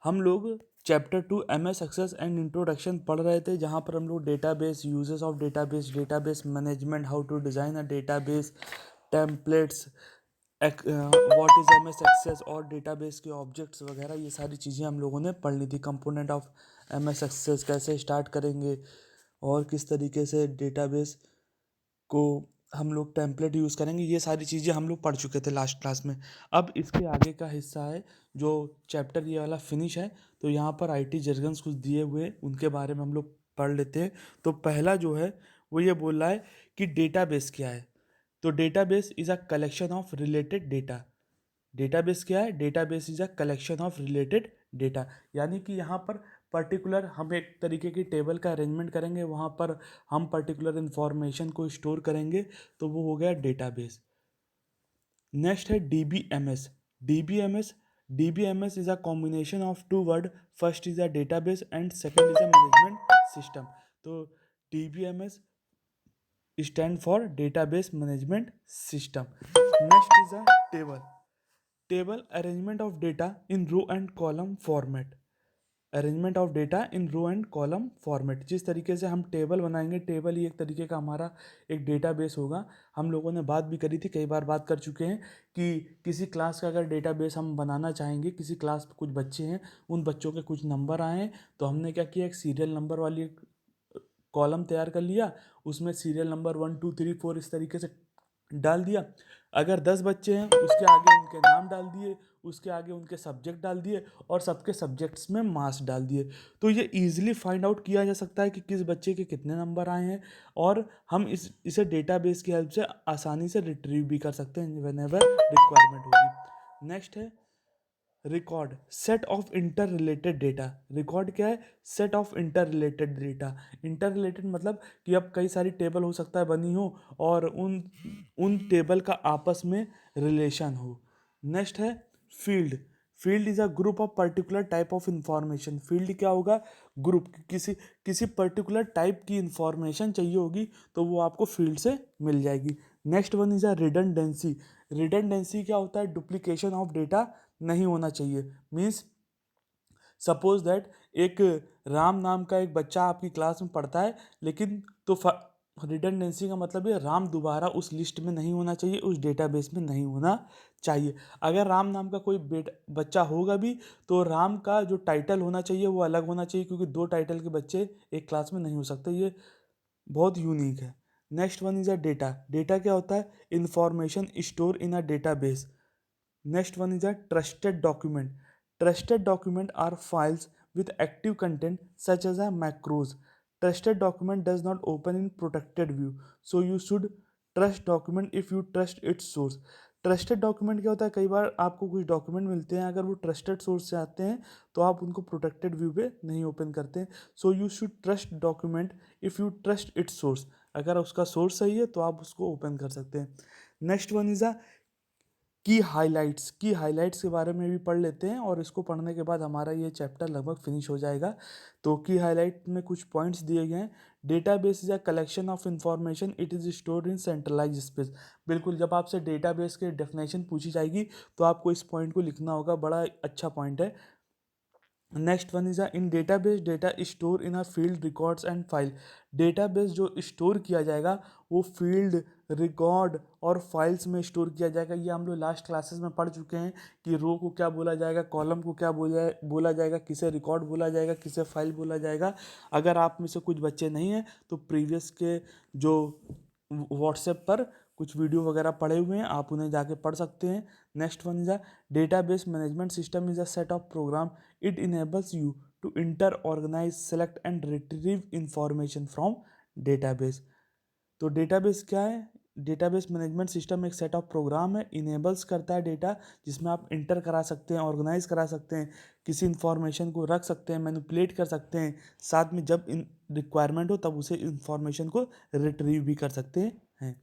हम लोग chapter 2 MS access and introduction पढ़ रहे थे, जहाँ पर हम लोग database, uses of database, database management, how to design a database, templates, what is MS access और डेटाबेस के ऑब्जेक्ट्स वगैरह, ये सारी चीज़ें हम लोगों ने पढ़ ली थी। कंपोनेंट ऑफ MS एक्सेस कैसे स्टार्ट करेंगे और किस तरीके से डेटाबेस को हम लोग टेम्पलेट यूज़ करेंगे, ये सारी चीज़ें हम लोग पढ़ चुके थे लास्ट क्लास में। अब इसके आगे का हिस्सा है जो चैप्टर ये वाला फिनिश है, तो यहाँ पर IT जर्गन्स कुछ दिए हुए, उनके बारे में हम लोग पढ़ लेते हैं। तो पहला जो है वो ये बोल रहा है कि डेटाबेस क्या है। तो database is a collection of related data. Database क्या है? Database is a collection of related data. यानी कि यहाँ पर पर्टिकुलर हम एक तरीके की टेबल का अरेंजमेंट करेंगे, वहाँ पर हम पर्टिकुलर इंफॉर्मेशन को स्टोर करेंगे, तो वो हो गया डेटाबेस। नेक्स्ट है DBMS। DBMS DBMS is a combination of two word, first is a database and second is a management system. तो DBMS stand for database management system. Next is a table. Table arrangement of data in row and column format. Arrangement of data in row and column format, जिस तरीके से हम table बनाएंगे, table ही एक तरीके का हमारा एक डेटाबेस होगा। हम लोगों ने बात भी करी थी, कई बार बात कर चुके हैं कि किसी क्लास का अगर डेटाबेस हम बनाना चाहेंगे, किसी क्लास में कुछ बच्चे हैं, उन बच्चों के कुछ नंबर आए हैं, तो हमने क्या किया, एक सीरियल नंबर वाली एक कॉलम तैयार कर लिया, उसमें सीरियल नंबर 1 2 3 4 इस तरीके से डाल दिया। अगर 10 बच्चे हैं, उसके आगे उनके नाम डाल दिए, उसके आगे उनके सब्जेक्ट डाल दिए और सबके सब्जेक्ट्स में मार्क्स डाल दिए। तो ये इजीली फाइंड आउट किया जा सकता है कि किस बच्चे के कितने नंबर आए हैं, और हम इसे डेटाबेस की हेल्प से आसानी से रिट्रीव भी कर सकते हैं व्हेन एवर रिक्वायरमेंट होगी। नेक्स्ट है record, set of inter related data. Record क्या है? Set of inter related data. Inter related मतलब कि अब कई सारी टेबल हो सकता है बनी हो, और उन उन टेबल का आपस में रिलेशन हो। नेक्स्ट है field. Field is a group of particular type of information. Field क्या होगा? ग्रुप, किसी किसी पर्टिकुलर टाइप की इंफॉर्मेशन चाहिए होगी, तो वो आपको फील्ड से मिल जाएगी। Next one is a redundancy. Redundancy क्या होता है? डुप्लीकेशन ऑफ डेटा नहीं होना चाहिए। मीन्स सपोज दैट एक राम नाम का एक बच्चा आपकी क्लास में पढ़ता है, लेकिन तो रिडंडेंसी का मतलब है राम दोबारा उस लिस्ट में नहीं होना चाहिए, उस डेटाबेस में नहीं होना चाहिए। अगर राम नाम का कोई बच्चा होगा भी, तो राम का जो टाइटल होना चाहिए वो अलग होना चाहिए, क्योंकि दो टाइटल के बच्चे एक क्लास में नहीं हो सकते। ये बहुत यूनिक है। Next one is a data. Data क्या होता है? Information store in a database. Next one is a trusted document. Trusted document are files with active content such as a macros. Trusted document does not open in protected view. So you should trust document if you trust its source. Trusted document क्या होता है? कई बार आपको कुछ document मिलते हैं, अगर वो ट्रस्टेड सोर्स से आते हैं तो आप उनको प्रोटेक्टेड व्यू पे नहीं ओपन करते हैं। So you should trust document if you trust it's source. अगर उसका सोर्स सही है तो आप उसको ओपन कर सकते हैं। नेक्स्ट वन इज़ अ की हाइलाइट्स के बारे में भी पढ़ लेते हैं, और इसको पढ़ने के बाद हमारा ये चैप्टर लगभग फिनिश हो जाएगा। तो की हाइलाइट में कुछ पॉइंट्स दिए गए हैं। Database is a collection of information, it is stored in centralize space. बिल्कुल, जब आपसे डेटाबेस की डेफिनेशन पूछी जाएगी तो आपको इस पॉइंट को लिखना होगा, बड़ा अच्छा पॉइंट है। Next one is in database data store in a field records and file. Database जो स्टोर किया जाएगा वो फील्ड, रिकॉर्ड और फाइल्स में स्टोर किया जाएगा। ये हम लोग लास्ट क्लासेस में पढ़ चुके हैं कि रो को क्या बोला जाएगा, कॉलम को क्या बोला जाएगा, किसे रिकॉर्ड बोला जाएगा, किसे फाइल बोला जाएगा। अगर आप में से कुछ बच्चे नहीं हैं तो प्रीवियस के जो व्हाट्सएप पर कुछ वीडियो वगैरह पड़े हुए हैं, आप उन्हें जाके पढ़ सकते हैं। Next one is a database management system is a set of program, it enables you to enter, organize, select and retrieve information from database. तो डेटाबेस क्या है? डेटाबेस मैनेजमेंट सिस्टम एक सेट ऑफ प्रोग्राम है, enables करता है data, जिसमें आप inter करा सकते हैं, ऑर्गेनाइज करा सकते हैं, किसी इंफॉर्मेशन को रख सकते हैं, मैनिपुलेट कर सकते हैं, साथ में जब इन रिक्वायरमेंट हो तब उसे इंफॉर्मेशन को रिट्रीव भी कर सकते हैं।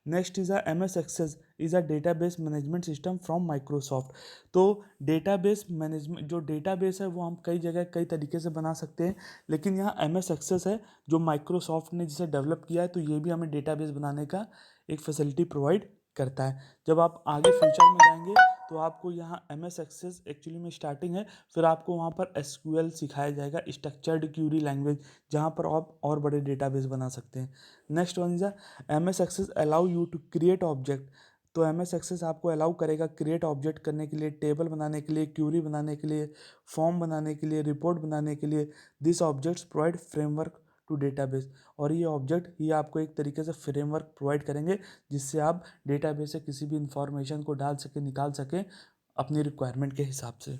Next is MS access is a database management system from Microsoft. तो डेटाबेस मैनेजमेंट, जो डेटाबेस है वो हम कई जगह कई तरीके से बना सकते हैं, लेकिन यहाँ MS एक्सेस है जो माइक्रोसॉफ्ट ने जिसे डेवलप किया है, तो ये भी हमें डेटाबेस बनाने का एक फैसिलिटी प्रोवाइड करता है। जब आप आगे फ्यूचर में जाएंगे तो आपको यहाँ MS एक्सेस एक्चुअली में स्टार्टिंग है, फिर आपको वहाँ पर SQL सिखाया जाएगा, स्ट्रक्चर्ड क्यूरी लैंग्वेज, जहाँ पर आप और बड़े डेटाबेस बना सकते हैं। Next one is MS access allow you to create object. तो MS एक्सेस आपको अलाउ करेगा क्रिएट ऑब्जेक्ट करने के लिए, टेबल बनाने के लिए, क्यूरी बनाने के लिए, फॉर्म बनाने के लिए, रिपोर्ट बनाने के लिए। This objects provide framework to database. और ये ऑब्जेक्ट ये आपको एक तरीके से फ्रेमवर्क प्रोवाइड करेंगे जिससे आप डेटाबेस से किसी भी इंफॉर्मेशन को डाल सकें, निकाल सकें अपनी रिक्वायरमेंट के हिसाब से।